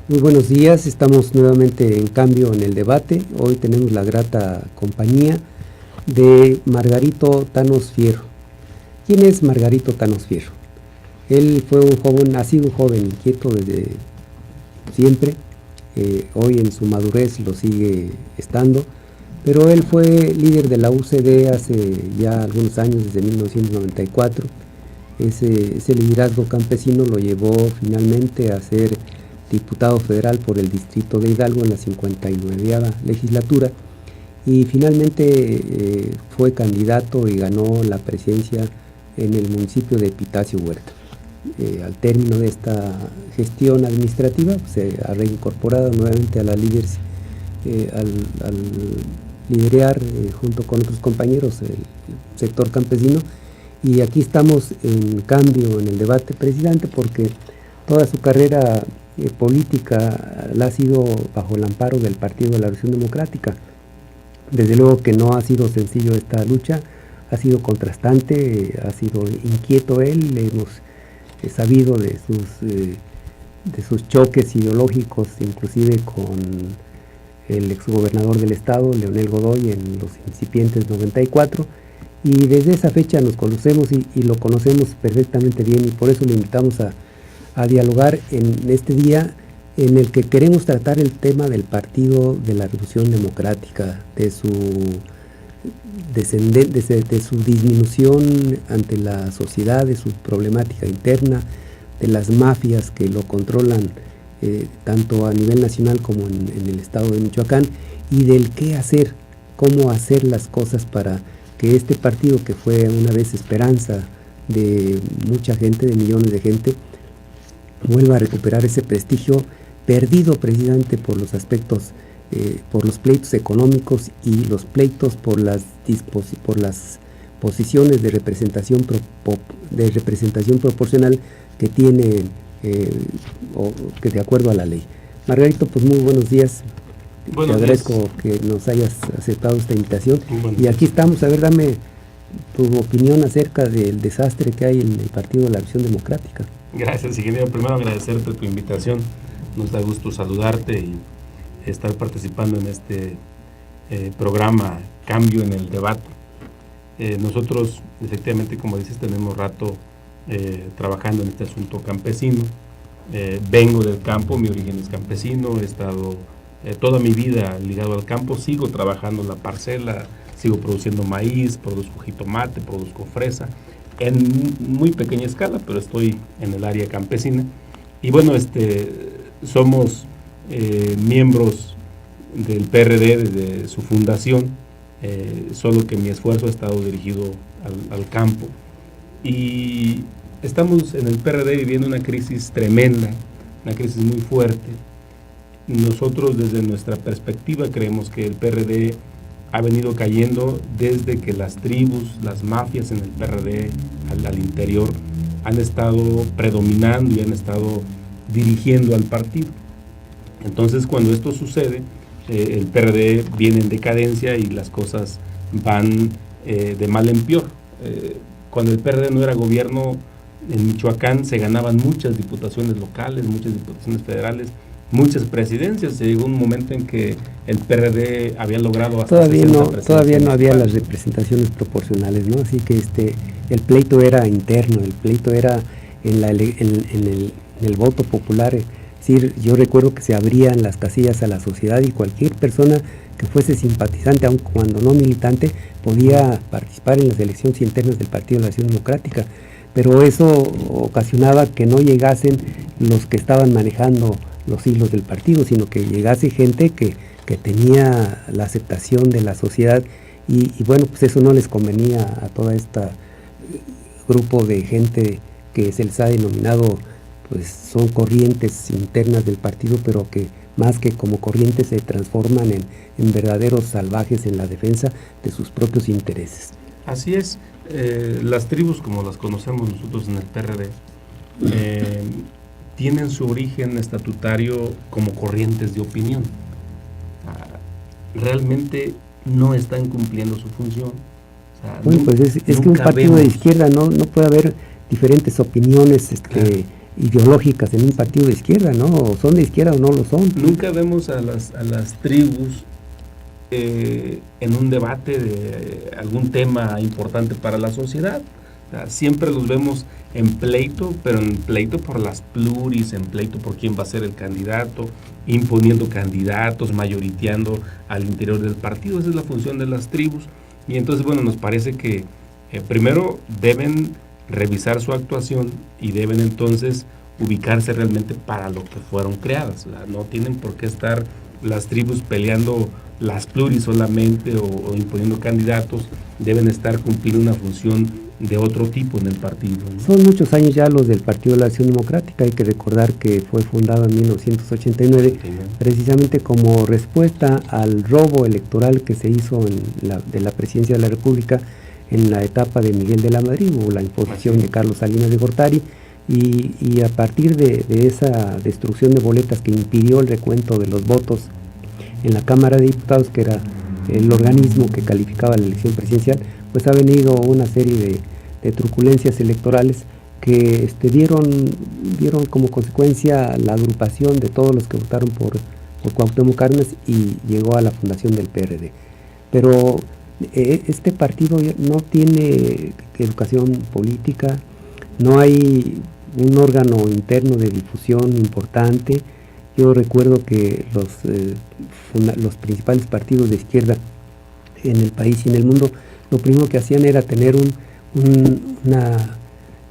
Muy buenos días, estamos nuevamente en Cambio en el Debate. Hoy tenemos la grata compañía de Margarito Thanos Fierro. ¿Quién es Margarito Thanos Fierro? Él fue un joven, ha sido un joven inquieto desde siempre, hoy en su madurez lo sigue estando, pero él fue líder de la UCD hace ya algunos años, desde 1994. Ese liderazgo campesino lo llevó finalmente a ser diputado federal por el distrito de Hidalgo en la 59ª legislatura, y finalmente fue candidato y ganó la presidencia en el municipio de Epitacio Huerta. Al término de esta gestión administrativa, se ha reincorporado nuevamente a la líderes, al liderear junto con otros compañeros el sector campesino. Y aquí estamos en Cambio en el Debate, precisamente porque toda su carrera política la ha sido bajo el amparo del Partido de la Revolución Democrática. Desde luego que no ha sido sencillo esta lucha, ha sido contrastante, ha sido inquieto él. Hemos sabido de sus choques ideológicos, inclusive con el exgobernador del estado, Leonel Godoy, en los incipientes 94, y desde esa fecha nos conocemos y lo conocemos perfectamente bien, y por eso le invitamos a dialogar en este día en el que queremos tratar el tema del Partido de la Revolución Democrática, de su disminución ante la sociedad, de su problemática interna, de las mafias que lo controlan tanto a nivel nacional como en el estado de Michoacán, y del qué hacer, cómo hacer las cosas para que este partido, que fue una vez esperanza de mucha gente, de millones de gente, vuelva a recuperar ese prestigio perdido precisamente por los aspectos, por los pleitos económicos y los pleitos por las posiciones de representación proporcional que tiene, o que de acuerdo a la ley. Margarito, pues muy buenos días. Te agradezco que nos hayas aceptado esta invitación. Y aquí estamos. A ver, dame tu opinión acerca del desastre que hay en el Partido de la Revolución Democrática. Gracias, ingeniero. Primero agradecerte tu invitación. Nos da gusto saludarte y estar participando en este programa Cambio en el Debate. Nosotros, efectivamente, como dices, tenemos rato trabajando en este asunto campesino. Vengo del campo, mi origen es campesino, he estado toda mi vida ligado al campo, sigo trabajando en la parcela, sigo produciendo maíz, produzco jitomate, produzco fresa, en muy pequeña escala, pero estoy en el área campesina. Y bueno, somos miembros del PRD desde su fundación, solo que mi esfuerzo ha estado dirigido al campo. Y estamos en el PRD viviendo una crisis tremenda, una crisis muy fuerte. Nosotros, desde nuestra perspectiva, creemos que el PRD ha venido cayendo desde que las tribus, las mafias en el PRD al interior han estado predominando y han estado dirigiendo al partido. Entonces, cuando esto sucede, el PRD viene en decadencia y las cosas van de mal en peor. Cuando el PRD no era gobierno en Michoacán, se ganaban muchas diputaciones locales, muchas diputaciones federales, muchas presidencias. Se llegó un momento en que el PRD había logrado hasta todavía no había las representaciones proporcionales, ¿no? Así que el pleito era interno, el pleito era en el voto popular. Es decir, yo recuerdo que se abrían las casillas a la sociedad y cualquier persona que fuese simpatizante, aun cuando no militante, podía participar en las elecciones internas del Partido de la Acción Democrática, pero eso ocasionaba que no llegasen los que estaban manejando los hilos del partido, sino que llegase gente que tenía la aceptación de la sociedad, y bueno, pues eso no les convenía a toda esta grupo de gente que se les ha denominado, pues son corrientes internas del partido, pero que más que como corrientes se transforman en verdaderos salvajes en la defensa de sus propios intereses. Así es. Las tribus, como las conocemos nosotros en el PRD, tienen su origen estatutario como corrientes de opinión. Realmente no están cumpliendo su función. Bueno, pues es que un partido de izquierda no puede haber diferentes opiniones ideológicas en un partido de izquierda, ¿no? O son de izquierda o no lo son. Nunca vemos a las tribus en un debate de algún tema importante para la sociedad. O sea, siempre los vemos en pleito, pero en pleito por las pluris, en pleito por quién va a ser el candidato, imponiendo candidatos, mayoriteando al interior del partido. Esa es la función de las tribus. Y entonces, bueno, nos parece que primero deben revisar su actuación y deben entonces ubicarse realmente para lo que fueron creadas. O sea, no tienen por qué estar las tribus peleando las pluris solamente o imponiendo candidatos. Deben estar cumpliendo una función de otro tipo en el partido, ¿no? Son muchos años ya los del Partido de la Acción Democrática. Hay que recordar que fue fundado en 1989 precisamente como respuesta al robo electoral que se hizo de la presidencia de la República en la etapa de Miguel de la Madrid, o la imposición de Carlos Salinas de Gortari, y a partir de esa destrucción de boletas que impidió el recuento de los votos en la Cámara de Diputados, que era el organismo que calificaba la elección presidencial, pues ha venido una serie de truculencias electorales que dieron como consecuencia la agrupación de todos los que votaron por Cuauhtémoc Cárdenas y llegó a la fundación del PRD. Pero este partido no tiene educación política, no hay un órgano interno de difusión importante. Yo recuerdo que los principales partidos de izquierda en el país y en el mundo, lo primero que hacían era tener una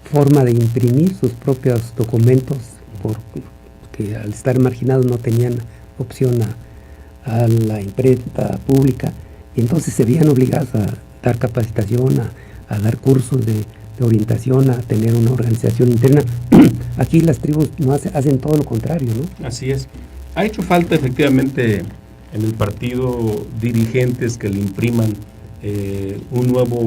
forma de imprimir sus propios documentos, porque al estar marginados no tenían opción a la imprenta pública, y entonces se veían obligados a dar capacitación, a dar cursos de orientación, a tener una organización interna. Aquí las tribus no hacen todo lo contrario, ¿no? Así es. Ha hecho falta efectivamente en el partido dirigentes que le impriman un nuevo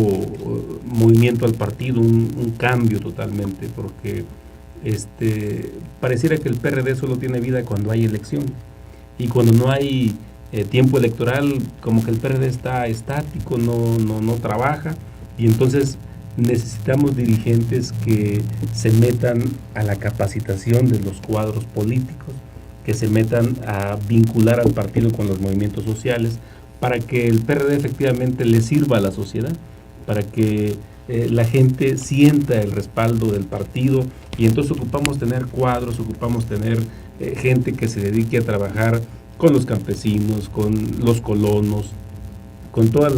movimiento al partido, un cambio totalmente, porque pareciera que el PRD solo tiene vida cuando hay elección, y cuando no hay tiempo electoral, como que el PRD está estático, no trabaja, y entonces necesitamos dirigentes que se metan a la capacitación de los cuadros políticos, que se metan a vincular al partido con los movimientos sociales, para que el PRD efectivamente le sirva a la sociedad, para que la gente sienta el respaldo del partido, y entonces ocupamos tener cuadros, ocupamos tener gente que se dedique a trabajar con los campesinos, con los colonos, con todas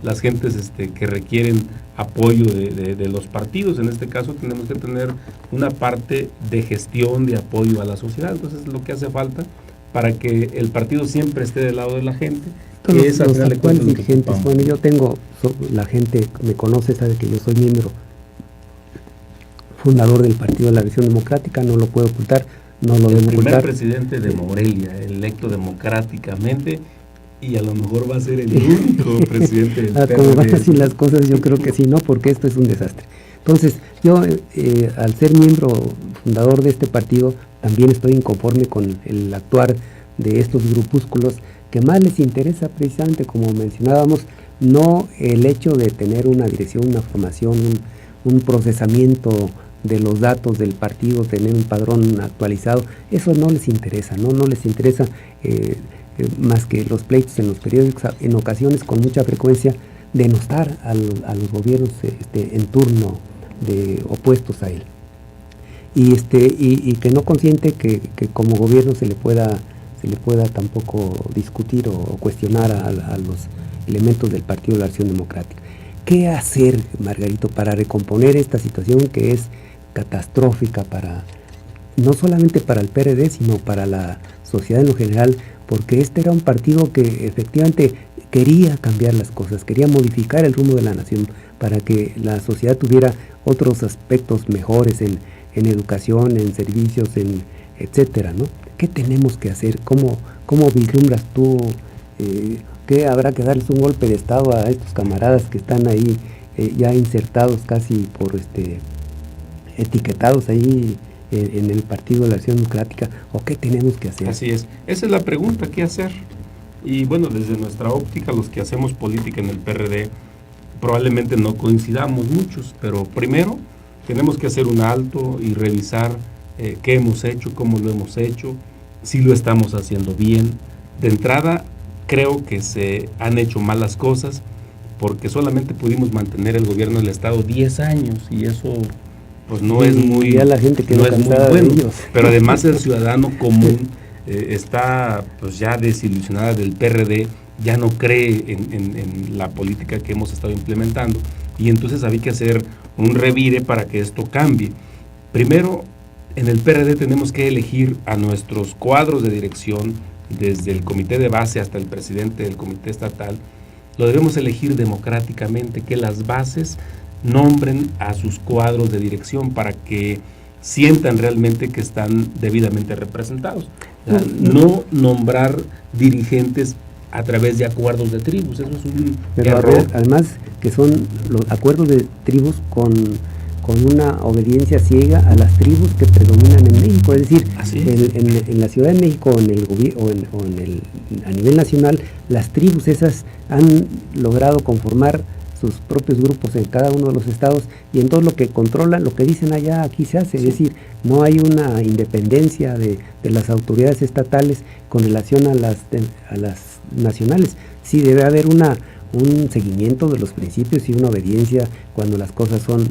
las gentes que requieren apoyo de los partidos. En este caso tenemos que tener una parte de gestión, de apoyo a la sociedad. Entonces es lo que hace falta para que el partido siempre esté del lado de la gente. Los actuales dirigentes, bueno, yo tengo, la gente me conoce, sabe que yo soy miembro fundador del Partido de la Acción Democrática, no lo puedo ocultar, no lo debo ocultar. El primer presidente de Morelia, electo democráticamente, y a lo mejor va a ser el único presidente del PRD. Como van así las cosas, yo creo que sí, ¿no? Porque esto es un desastre. Entonces, yo al ser miembro fundador de este partido, también estoy inconforme con el actuar de estos grupúsculos que más les interesa precisamente, como mencionábamos, no el hecho de tener una dirección, una formación, un procesamiento de los datos del partido, tener un padrón actualizado. Eso no les interesa, no les interesa más que los pleitos en los periódicos, en ocasiones con mucha frecuencia denostar a los gobiernos en turno de opuestos a él, y que no consiente que como gobierno se le pueda tampoco discutir o cuestionar a los elementos del Partido de la Acción Democrática. ¿Qué hacer, Margarito, para recomponer esta situación que es catastrófica no solamente para el PRD, sino para la sociedad en lo general? Porque este era un partido que efectivamente quería cambiar las cosas, quería modificar el rumbo de la nación para que la sociedad tuviera otros aspectos mejores en educación, en servicios, etcétera, ¿no? ¿Qué tenemos que hacer? ¿Cómo vislumbras tú que habrá que darles un golpe de estado a estos camaradas que están ahí ya insertados casi etiquetados ahí en el Partido de la Acción Democrática, o qué tenemos que hacer? Así es, esa es la pregunta, ¿qué hacer? Y bueno, desde nuestra óptica, los que hacemos política en el PRD, probablemente no coincidamos muchos, pero primero tenemos que hacer un alto y revisar qué hemos hecho, cómo lo hemos hecho, si lo estamos haciendo bien. De entrada, creo que se han hecho malas cosas porque solamente pudimos mantener el gobierno del Estado 10 años y eso pues no es muy, ya la gente no es muy cansada bueno. de ellos. Pero además el ciudadano común está pues ya desilusionada del PRD, ya no cree en la política que hemos estado implementando y entonces había que hacer un revire para que esto cambie. Primero, en el PRD tenemos que elegir a nuestros cuadros de dirección, desde el comité de base hasta el presidente del comité estatal. Lo debemos elegir democráticamente, que las bases nombren a sus cuadros de dirección para que sientan realmente que están debidamente representados. No nombrar dirigentes a través de acuerdos de tribus, eso es un error. Además que son los acuerdos de tribus con una obediencia ciega a las tribus que predominan en México, es decir, en la Ciudad de México a nivel nacional, las tribus esas han logrado conformar sus propios grupos en cada uno de los estados y en todo lo que controlan, lo que dicen allá, aquí se hace, es decir, no hay una independencia de las autoridades estatales con relación a las nacionales. Sí debe haber un seguimiento de los principios y una obediencia cuando las cosas son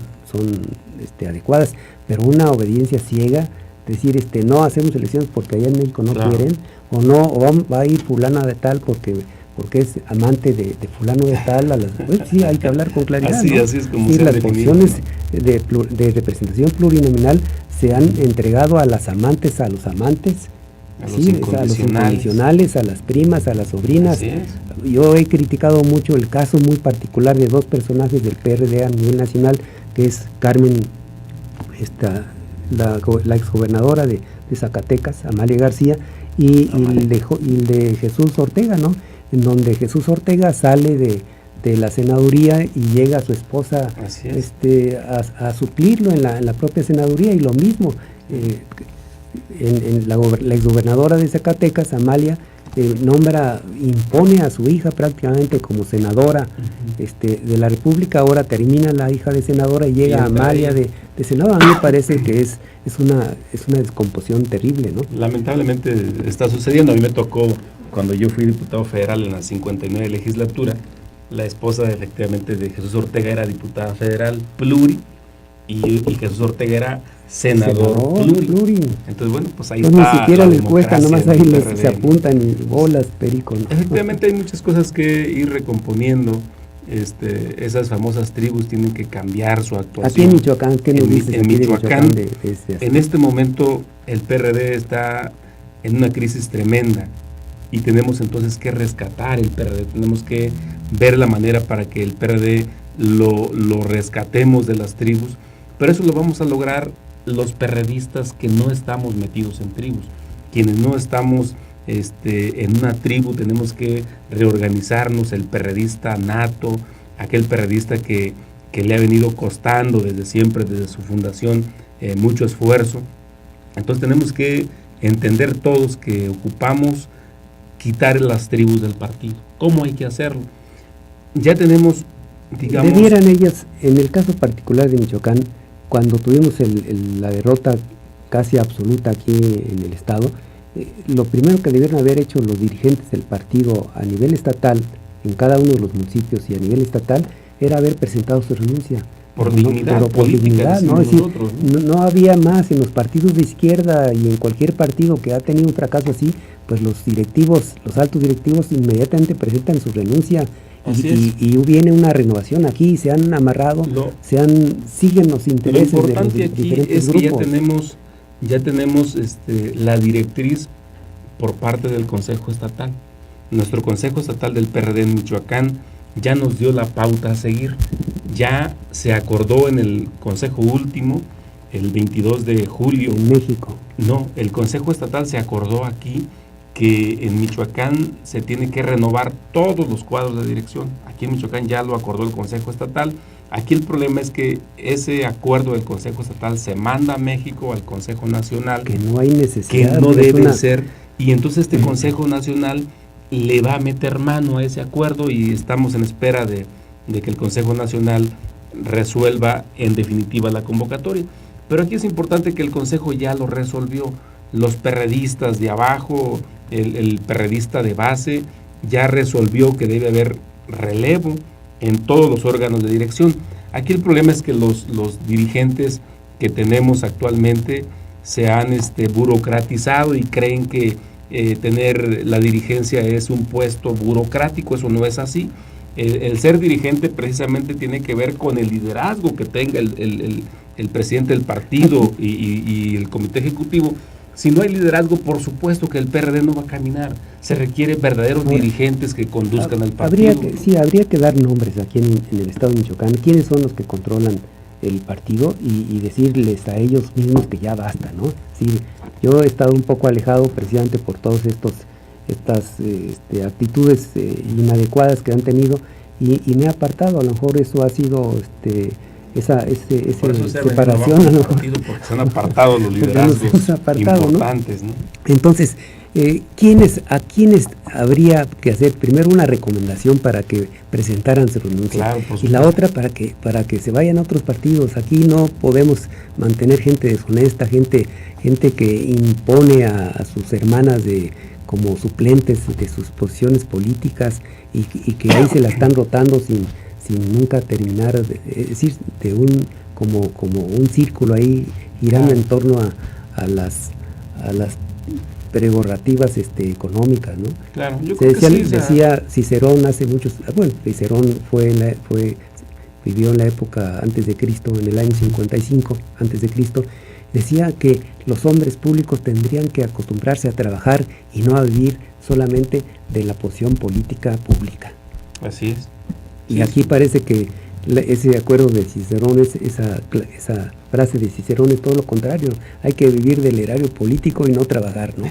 adecuadas, pero una obediencia ciega, decir no hacemos elecciones porque allá en México no quieren, o va a ir fulana de tal porque es amante de fulano de tal, pues sí, hay que hablar con claridad. Así es como sí, las posiciones de representación plurinominal se han entregado a las amantes, a los amantes, a los incondicionales, a las primas, a las sobrinas. Yo he criticado mucho el caso muy particular de dos personajes del PRD a nivel nacional, que es Carmen, la exgobernadora de Zacatecas, Amalia García, y el de Jesús Ortega, ¿no? En donde Jesús Ortega sale de la senaduría y llega a su esposa a suplirlo en la propia senaduría, y lo mismo en la exgobernadora de Zacatecas, Amalia, impone a su hija prácticamente como senadora de la República. Ahora termina la hija de senadora y llega Amalia de senadora. A mí me parece que es una descomposición terrible, ¿no? Lamentablemente está sucediendo. A mí me tocó, cuando yo fui diputado federal en la 59 legislatura, la esposa efectivamente de Jesús Ortega era diputada federal pluri y Jesús Ortega era senador pluri. Entonces, bueno, pues ahí está. Ni siquiera les cuesta, nomás ahí se apuntan y bolas, perico, ¿no? Efectivamente hay muchas cosas que ir recomponiendo. Esas famosas tribus tienen que cambiar su actuación. Aquí en Michoacán, ¿qué nos dices? En Michoacán, en este momento el PRD está en una crisis tremenda y tenemos entonces que rescatar el PRD, tenemos que ver la manera para que el PRD lo rescatemos de las tribus, pero eso lo vamos a lograr los perredistas que no estamos metidos en tribus, quienes no estamos en una tribu. Tenemos que reorganizarnos, el perredista nato, aquel perredista que le ha venido costando desde siempre, desde su fundación, mucho esfuerzo. Entonces tenemos que entender todos que ocupamos quitar las tribus del partido. ¿Cómo hay que hacerlo? Ya tenemos, digamos... Debieran ellas, en el caso particular de Michoacán, cuando tuvimos la derrota casi absoluta aquí en el estado, lo primero que debieron haber hecho los dirigentes del partido a nivel estatal, en cada uno de los municipios y a nivel estatal, era haber presentado su renuncia. Por dignidad política, ¿no? Es decir, no había más en los partidos de izquierda y en cualquier partido que ha tenido un fracaso así, pues los altos directivos inmediatamente presentan su renuncia y viene una renovación aquí, se han amarrado, siguen los intereses de los diferentes grupos. Ya tenemos la directriz por parte del Consejo Estatal. Nuestro Consejo Estatal del PRD en Michoacán ya nos dio la pauta a seguir. Ya se acordó en el Consejo último, el 22 de julio. En México. No, el Consejo Estatal se acordó aquí que en Michoacán se tiene que renovar todos los cuadros de dirección. Aquí en Michoacán ya lo acordó el Consejo Estatal. Aquí el problema es que ese acuerdo del Consejo Estatal se manda a México, al Consejo Nacional. Que no hay necesidad. Que no debe ser. Y entonces este Consejo Nacional le va a meter mano a ese acuerdo y estamos en espera de que el Consejo Nacional resuelva en definitiva la convocatoria. Pero aquí es importante que el Consejo ya lo resolvió. Los perredistas de abajo, el perredista de base, ya resolvió que debe haber relevo en todos los órganos de dirección. Aquí el problema es que los dirigentes que tenemos actualmente se han burocratizado y creen que tener la dirigencia es un puesto burocrático. Eso no es así. El ser dirigente precisamente tiene que ver con el liderazgo que tenga el presidente del partido y el comité ejecutivo. Si no hay liderazgo, por supuesto que el PRD no va a caminar. Se requieren verdaderos dirigentes que conduzcan al partido. Habría que dar nombres aquí en el estado de Michoacán. ¿Quiénes son los que controlan el partido? Y decirles a ellos mismos que ya basta, ¿no? Sí, yo he estado un poco alejado precisamente por todas estas actitudes inadecuadas que han tenido y me he apartado. A lo mejor eso ha sido esa separación, a lo mejor, porque se han apartado los liderazgos importantes, ¿no? Entonces, ¿a quiénes habría que hacer primero una recomendación para que presentaran su renuncia? Claro, y la otra para que se vayan a otros partidos? Aquí no podemos mantener gente deshonesta, gente que impone a sus hermanas como suplentes de sus posiciones políticas y que ahí se la están rotando sin nunca terminar, es decir, como un círculo ahí girando en torno a las prerrogativas económicas, ¿no? Claro, yo creo que sí, decía Cicerón hace muchos, Cicerón vivió en la época antes de Cristo, en el año 55 antes de Cristo, decía que los hombres públicos tendrían que acostumbrarse a trabajar y no a vivir solamente de la posición política pública. Así es. Y aquí parece que ese acuerdo de Cicerón, esa frase de Cicerón es todo lo contrario. Hay que vivir del erario político y no trabajar, ¿no?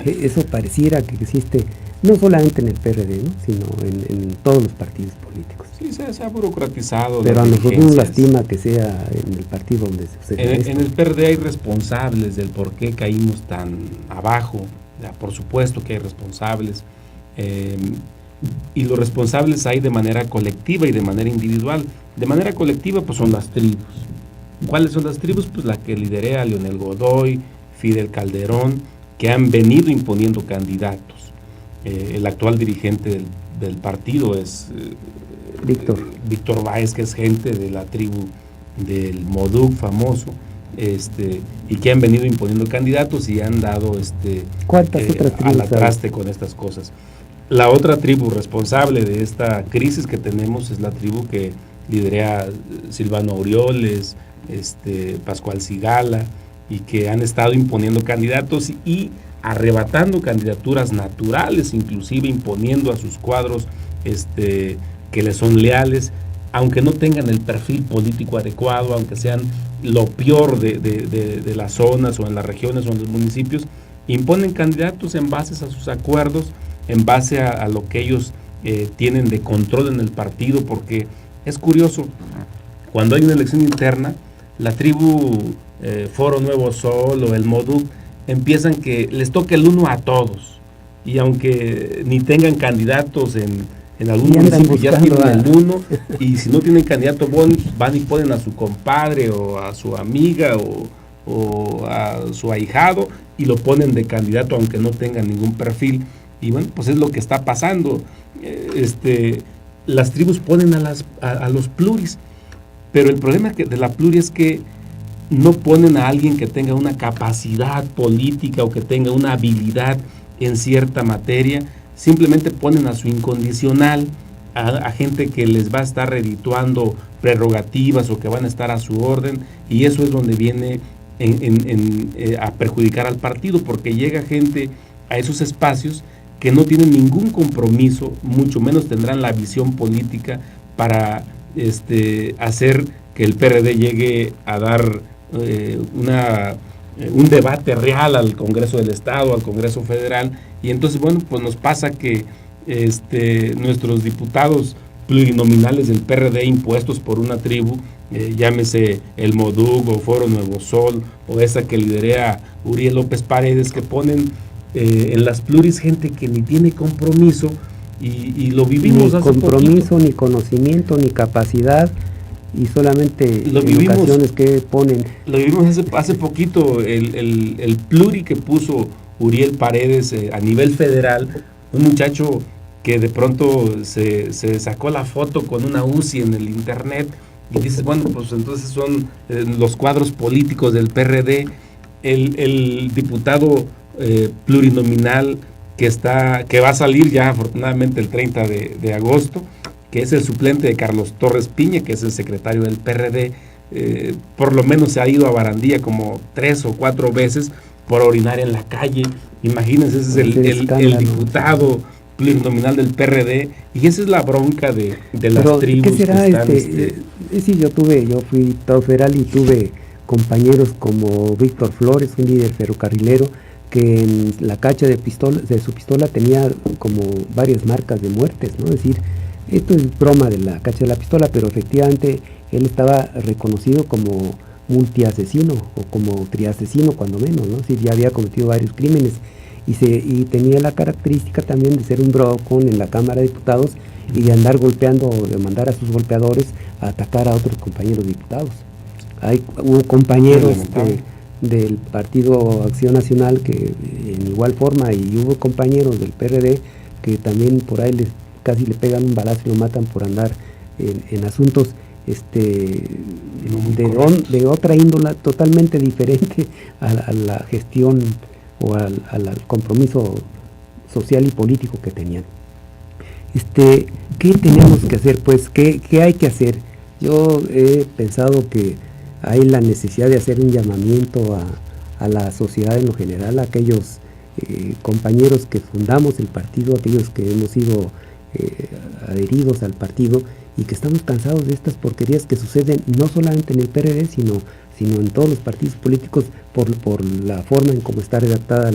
Eso pareciera que existe no solamente en el PRD, ¿no? Sino en todos los partidos políticos. Sí, se ha burocratizado. Pero a nosotros nos lastima que sea en el partido donde se en el PRD hay responsables del por qué caímos tan abajo. Ya, por supuesto que hay responsables. Y los responsables hay de manera colectiva y de manera individual. De manera colectiva, pues son las tribus. ¿Cuáles son las tribus? Pues la que liderea Leonel Godoy, Fidel Calderón, que han venido imponiendo candidatos. El actual dirigente del partido es Víctor Báez, que es gente de la tribu del Moduc famoso, y que han venido imponiendo candidatos y han dado al traste con estas cosas. La otra tribu responsable de esta crisis que tenemos es la tribu que lidera Silvano Aureoles, Pascual Sigala, y que han estado imponiendo candidatos y arrebatando candidaturas naturales, inclusive imponiendo a sus cuadros que les son leales, aunque no tengan el perfil político adecuado, aunque sean lo peor de las zonas o en las regiones o en los municipios, imponen candidatos en base a sus acuerdos, en base a lo que ellos tienen de control en el partido, porque es curioso, cuando hay una elección interna, la tribu Foro Nuevo Sol o el Moduc empiezan que les toca el uno a todos, y aunque ni tengan candidatos en algún municipio, ya tienen el uno, y si no tienen candidato, van y ponen a su compadre o a su amiga o a su ahijado y lo ponen de candidato aunque no tengan ningún perfil. Y bueno, pues es lo que está pasando. Las tribus ponen a los pluris, pero el problema de la pluri es que no ponen a alguien que tenga una capacidad política o que tenga una habilidad en cierta materia, simplemente ponen a su incondicional, a gente que les va a estar redituando prerrogativas o que van a estar a su orden, y eso es donde viene a perjudicar al partido, porque llega gente a esos espacios que no tienen ningún compromiso, mucho menos tendrán la visión política para hacer que el PRD llegue a dar un debate real al Congreso del Estado, al Congreso Federal. Y entonces, bueno, pues nos pasa que nuestros diputados plurinominales del PRD impuestos por una tribu, llámese el Moduc o Foro Nuevo Sol o esa que lidera Uriel López Paredes, que ponen en las pluris gente que ni tiene compromiso, y lo vivimos ni hace compromiso, poquito. Ni conocimiento, ni capacidad, y solamente lo en vivimos, ocasiones que ponen. Lo vivimos hace poquito, el pluri que puso Uriel Paredes a nivel federal, un muchacho que de pronto se sacó la foto con una UCI en el internet, y dices, bueno, pues entonces son los cuadros políticos del PRD, el diputado plurinominal que va a salir ya afortunadamente el 30 de agosto, que es el suplente de Carlos Torres Piña, que es el secretario del PRD, por lo menos se ha ido a Barandilla como 3 o 4 veces por orinar en la calle. Imagínense, ese es el diputado plurinominal del PRD, y esa es la bronca de las Pero, tribus. ¿qué será? Sí, yo fui diputado federal y tuve compañeros como Víctor Flores, un líder ferrocarrilero, que en la cacha de su pistola tenía como varias marcas de muertes, ¿no? Es decir, esto es broma de la cacha de la pistola, pero efectivamente él estaba reconocido como multiasesino o como triasesino cuando menos, ¿no? Es decir, ya había cometido varios crímenes y tenía la característica también de ser un brocón en la Cámara de Diputados y de andar golpeando o de mandar a sus golpeadores a atacar a otros compañeros diputados. Hubo compañeros del Partido Acción Nacional que en igual forma, y hubo compañeros del PRD que también por ahí casi le pegan un balazo y lo matan por andar en asuntos de otra índole totalmente diferente a la gestión o al compromiso social y político que tenían. ¿Qué tenemos que hacer? Pues, ¿qué hay que hacer? Yo he pensado que hay la necesidad de hacer un llamamiento a la sociedad en lo general, a aquellos compañeros que fundamos el partido, aquellos que hemos sido adheridos al partido y que estamos cansados de estas porquerías que suceden no solamente en el PRD, sino en todos los partidos políticos por la forma en cómo está redactada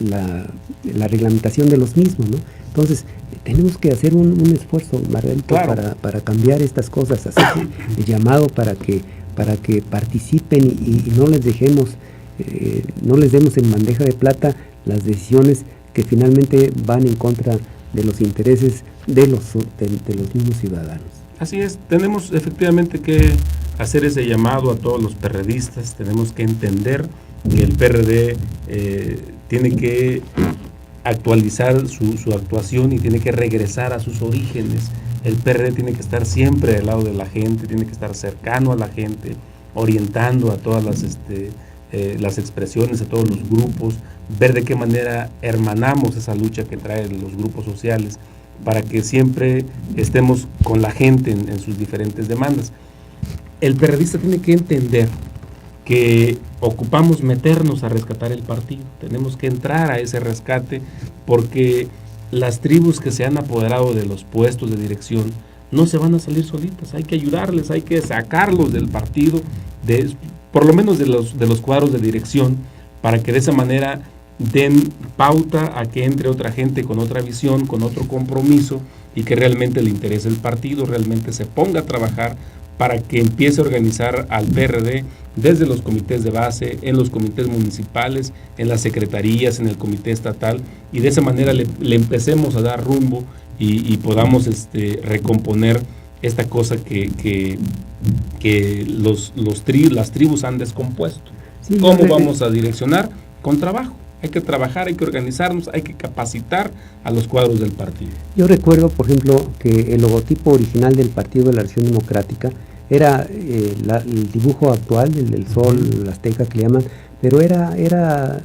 la reglamentación de los mismos, ¿no? Entonces, tenemos que hacer un esfuerzo, Margarito, claro, para cambiar estas cosas, hacer el llamado para que participen y no les demos en bandeja de plata las decisiones que finalmente van en contra de los intereses de los mismos ciudadanos. Así es, tenemos efectivamente que hacer ese llamado a todos los perredistas, tenemos que entender que el PRD tiene que actualizar su actuación y tiene que regresar a sus orígenes. El PRD tiene que estar siempre al lado de la gente, tiene que estar cercano a la gente, orientando a todas las expresiones, a todos los grupos, ver de qué manera hermanamos esa lucha que traen los grupos sociales para que siempre estemos con la gente en sus diferentes demandas. El periodista tiene que entender que ocupamos meternos a rescatar el partido, tenemos que entrar a ese rescate porque las tribus que se han apoderado de los puestos de dirección no se van a salir solitas, hay que ayudarles, hay que sacarlos del partido, por lo menos de los cuadros de dirección, para que de esa manera den pauta a que entre otra gente con otra visión, con otro compromiso y que realmente le interese el partido, realmente se ponga a trabajar para que empiece a organizar al PRD desde los comités de base, en los comités municipales, en las secretarías, en el comité estatal, y de esa manera le empecemos a dar rumbo y podamos recomponer esta cosa que las tribus han descompuesto. Sí, ¿cómo vamos a direccionar? Con trabajo. Hay que trabajar, hay que organizarnos, hay que capacitar a los cuadros del partido. Yo recuerdo, por ejemplo, que el logotipo original del Partido de la Acción Democrática era el dibujo actual, el del sol, el azteca que le llaman, pero era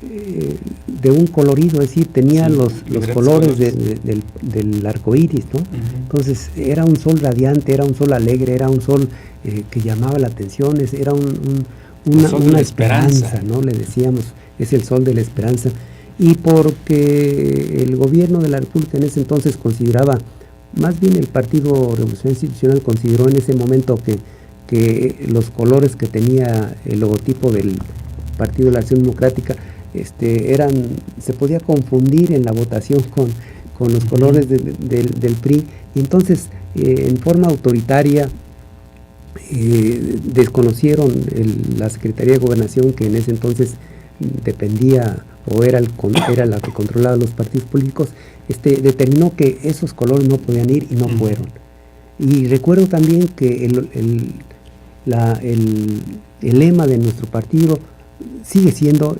de un colorido, es decir, tenía los colores del arco iris, ¿no? Entonces era un sol radiante, era un sol alegre, era un sol que llamaba la atención, era una esperanza, ¿no? Le decíamos, es el sol de la esperanza. Y porque el gobierno de la República en ese entonces consideraba, más bien el Partido Revolucionario Institucional consideró en ese momento que los colores que tenía el logotipo del Partido de la Acción Democrática se podía confundir en la votación con los colores del PRI, y entonces en forma autoritaria desconocieron la Secretaría de Gobernación, que en ese entonces dependía o era la que controlaba los partidos políticos, determinó que esos colores no podían ir y no fueron. Y recuerdo también que el lema de nuestro partido sigue siendo,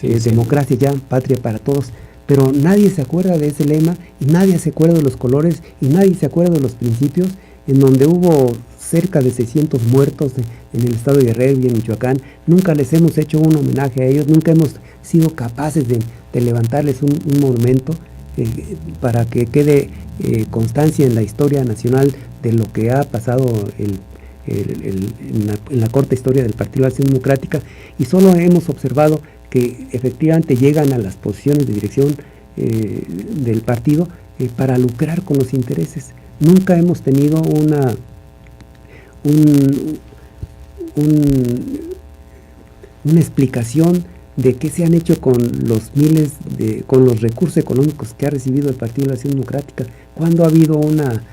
democracia ya, patria para todos, pero nadie se acuerda de ese lema y nadie se acuerda de los colores y nadie se acuerda de los principios, en donde hubo cerca de 600 muertos en el estado de Guerrero y en Michoacán. Nunca les hemos hecho un homenaje a ellos, nunca hemos sido capaces de levantarles un monumento para que quede constancia en la historia nacional de lo que ha pasado en la corta historia del Partido de Acción Democrática, y solo hemos observado que efectivamente llegan a las posiciones de dirección del partido para lucrar con los intereses. Nunca hemos tenido una explicación de qué se han hecho con los con los recursos económicos que ha recibido el Partido de la Acción Democrática. ¿Cuándo ha habido una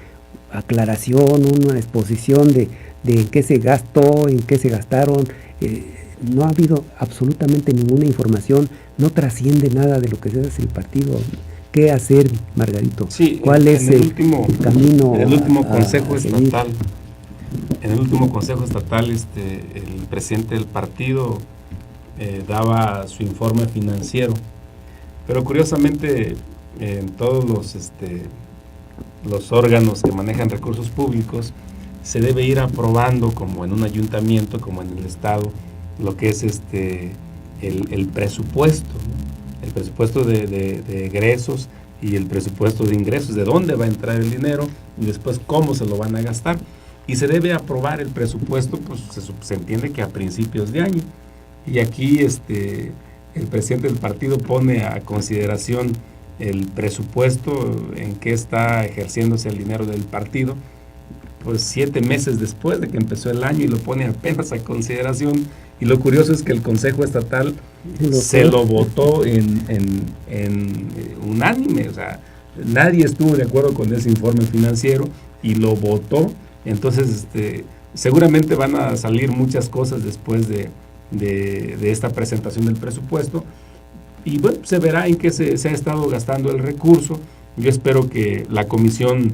aclaración, una exposición de en qué se gastó, en qué se gastaron? No ha habido absolutamente ninguna información, no trasciende nada de lo que se hace el partido. ¿Qué hacer, Margarito? Sí, ¿Cuál es el camino? En el último Consejo Estatal, el presidente del partido daba su informe financiero, pero curiosamente en todos los órganos que manejan recursos públicos se debe ir aprobando, como en un ayuntamiento, como en el estado, lo que es el presupuesto, ¿no? El presupuesto de egresos y el presupuesto de ingresos, de dónde va a entrar el dinero y después cómo se lo van a gastar. Y se debe aprobar el presupuesto, pues se entiende que a principios de año. Y aquí el presidente del partido pone a consideración el presupuesto, en qué está ejerciéndose el dinero del partido, pues 7 meses después de que empezó el año, y lo pone apenas a consideración. Y lo curioso es que el Consejo Estatal se lo votó en unánime, o sea, nadie estuvo de acuerdo con ese informe financiero y lo votó. Entonces, seguramente van a salir muchas cosas después de esta presentación del presupuesto, y bueno, se verá en qué se ha estado gastando el recurso. Yo espero que la comisión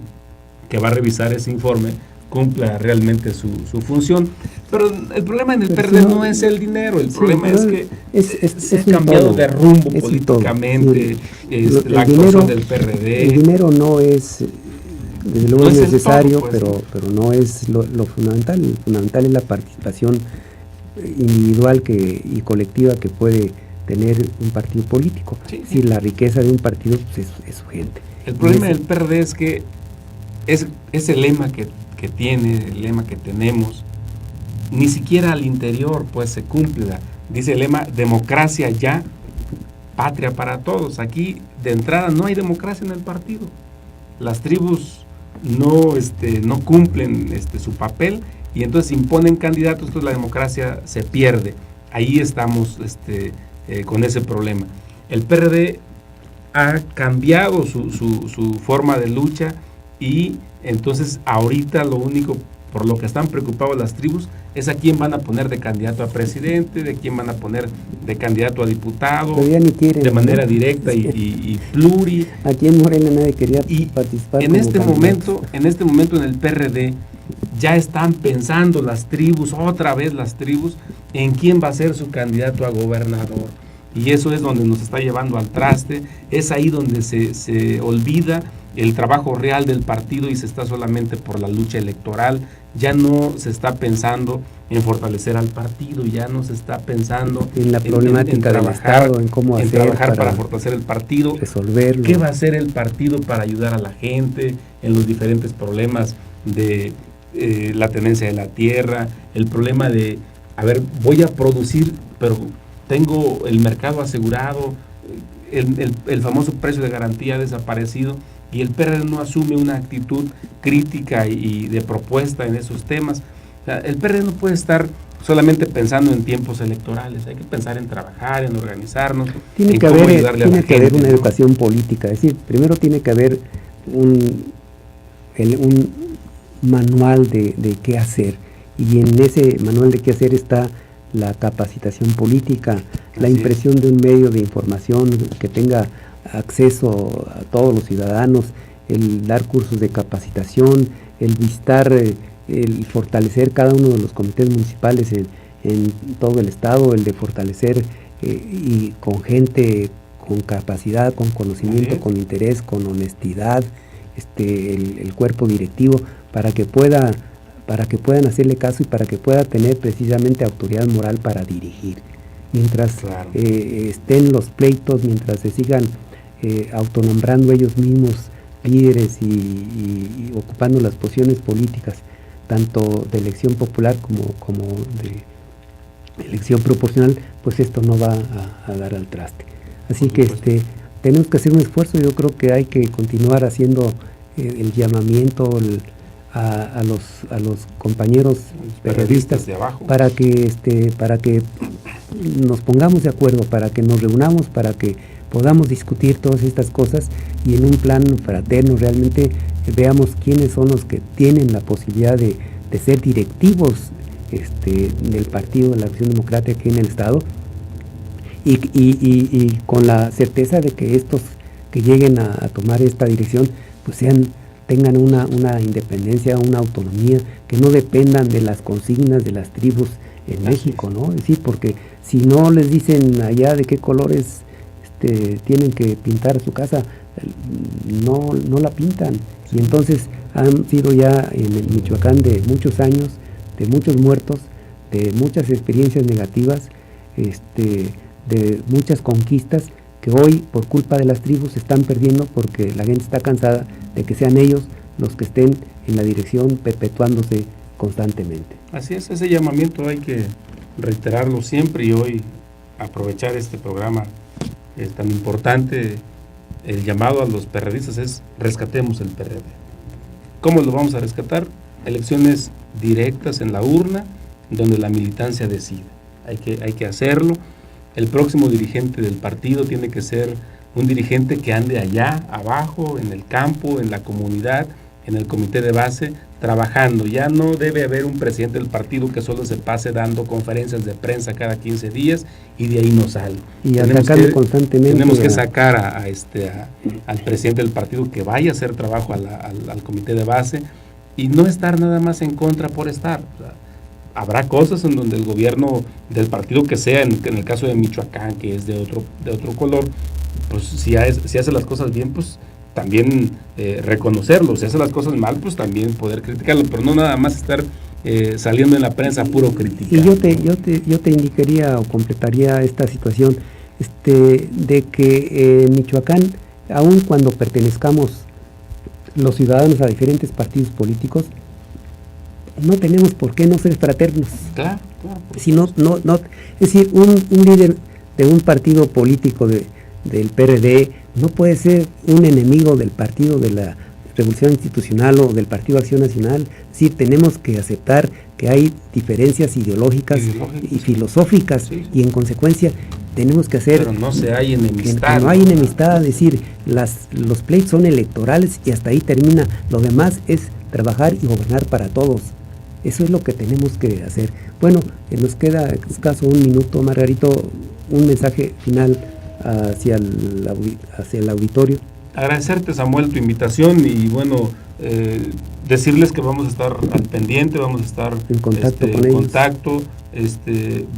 que va a revisar ese informe cumpla realmente su función, pero el problema en el PRD no es el dinero, el problema es que se ha cambiado de rumbo políticamente, la actuación del PRD. El dinero no es, desde luego, no es necesario, todo, pues, pero no es lo fundamental. Lo fundamental es la participación individual y colectiva que puede tener un partido político. Sí. Si la riqueza de un partido, pues, es su gente. El problema del PRD es que ese lema que tiene, el lema que tenemos, ni siquiera al interior pues se cumple. Dice el lema: democracia ya, patria para todos. Aquí de entrada no hay democracia en el partido. Las tribus no cumplen su papel, y entonces imponen candidatos, entonces la democracia se pierde. Ahí estamos con ese problema. El PRD ha cambiado su forma de lucha, y entonces ahorita lo único por lo que están preocupados las tribus es a quién van a poner de candidato a presidente, de quién van a poner de candidato a diputado, de manera directa y pluri. Aquí en Morelia nadie quería participar. En este momento en el PRD ya están pensando las tribus, otra vez las tribus, en quién va a ser su candidato a gobernador. Y eso es donde nos está llevando al traste, es ahí donde se olvida el trabajo real del partido y se está solamente por la lucha electoral. Ya no se está pensando en fortalecer al partido, ya no se está pensando en la problemática del Estado, en cómo hacer, trabajar para fortalecer el partido, resolverlo. ¿Qué va a hacer el partido para ayudar a la gente en los diferentes problemas de la tenencia de la tierra, el problema de, voy a producir, pero tengo el mercado asegurado, el famoso precio de garantía ha desaparecido, y el PRD no asume una actitud crítica y de propuesta en esos temas? O sea, el PRD no puede estar solamente pensando en tiempos electorales, hay que pensar en trabajar, en organizarnos, tiene que haber una educación política. Es decir, primero tiene que haber un manual de qué hacer, y en ese manual de qué hacer está la capacitación política, la impresión de un medio de información que tenga acceso a todos los ciudadanos, el dar cursos de capacitación, el visitar, el fortalecer cada uno de los comités municipales en todo el estado, el de fortalecer y con gente con capacidad, con conocimiento, con interés, con honestidad, el cuerpo directivo, para que puedan hacerle caso y para que pueda tener precisamente autoridad moral para dirigir. Mientras estén los pleitos, mientras se sigan autonombrando ellos mismos líderes y ocupando las posiciones políticas, tanto de elección popular como de elección proporcional, pues esto no va a dar al traste. Así que tenemos que hacer un esfuerzo. Yo creo que hay que continuar haciendo el llamamiento a los compañeros periodistas de abajo, para que nos pongamos de acuerdo, para que nos reunamos, para que podamos discutir todas estas cosas y en un plan fraterno realmente veamos quiénes son los que tienen la posibilidad de ser directivos del Partido de la Acción Democrática aquí en el estado, y con la certeza de que estos que lleguen a tomar esta dirección pues tengan una independencia, una autonomía, que no dependan de las consignas de las tribus en México, ¿no? Es decir, porque si no les dicen allá de qué colores tienen que pintar su casa, no la pintan. Y entonces han sido ya en el Michoacán de muchos años, de muchos muertos, de muchas experiencias negativas, de muchas conquistas que hoy por culpa de las tribus se están perdiendo, porque la gente está cansada de que sean ellos los que estén en la dirección perpetuándose constantemente. Así es, ese llamamiento hay que reiterarlo siempre, y hoy aprovechar este programa tan importante. El llamado a los PRDistas es: rescatemos el PRD. ¿Cómo lo vamos a rescatar? Elecciones directas en la urna, donde la militancia decide. Hay que hacerlo. El próximo dirigente del partido tiene que ser un dirigente que ande allá abajo, en el campo, en la comunidad, en el comité de base, trabajando. Ya no debe haber un presidente del partido que solo se pase dando conferencias de prensa cada 15 días y de ahí no sale. Y atacando constantemente. Tenemos que sacar al presidente del partido que vaya a hacer trabajo al comité de base, y no estar nada más en contra por estar. O sea, habrá cosas en donde el gobierno del partido que sea, en el caso de Michoacán, que es de otro color, pues si hace las cosas bien, pues también reconocerlo. Si hace las cosas mal, pues también poder criticarlo, pero no nada más estar saliendo en la prensa puro criticar. Y yo te indicaría o completaría esta situación de que en Michoacán, aun cuando pertenezcamos los ciudadanos a diferentes partidos políticos, no tenemos por qué no ser fraternos. Claro. Si no, es decir, un líder de un partido político del PRD no puede ser un enemigo del Partido de la Revolución Institucional o del Partido Acción Nacional. Es decir, tenemos que aceptar que hay diferencias ideológicas y filosóficas, sí. Y en consecuencia tenemos que hacer... Pero no se hay enemistad. Que no hay enemistad, es decir, los pleitos son electorales y hasta ahí termina. Lo demás es trabajar y gobernar para todos. Eso es lo que tenemos que hacer. Bueno, nos queda escaso un minuto, Margarito, un mensaje final hacia el auditorio. Agradecerte, Samuel, tu invitación, y bueno, decirles que vamos a estar al pendiente, vamos a estar en contacto con ellos.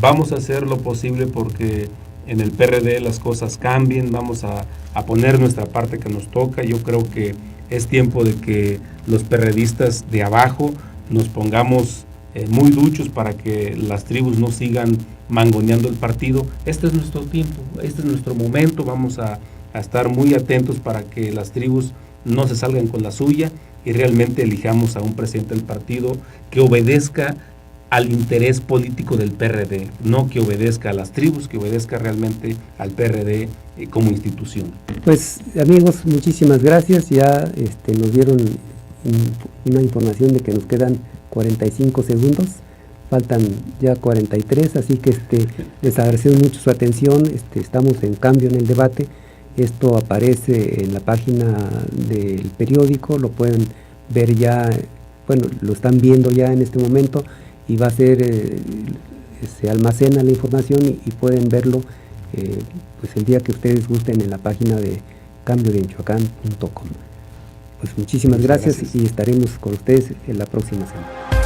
Vamos a hacer lo posible porque en el PRD las cosas cambien, vamos a poner nuestra parte que nos toca. Yo creo que es tiempo de que los PRDistas de abajo nos pongamos muy duchos para que las tribus no sigan mangoneando el partido. Este es nuestro tiempo, este es nuestro momento. Vamos a estar muy atentos para que las tribus no se salgan con la suya y realmente elijamos a un presidente del partido que obedezca al interés político del PRD, no que obedezca a las tribus, que obedezca realmente al PRD como institución. Pues amigos, muchísimas gracias. Ya nos dieron una información de que nos quedan 45 segundos, faltan ya 43, así que les agradecemos mucho su atención. Estamos en Cambio en el Debate. Esto aparece en la página del periódico, lo pueden ver ya, bueno, lo están viendo ya en este momento, y va a ser, se almacena la información y pueden verlo pues el día que ustedes gusten en la página de cambiodemichoacán.com. Pues muchísimas gracias y estaremos con ustedes en la próxima semana.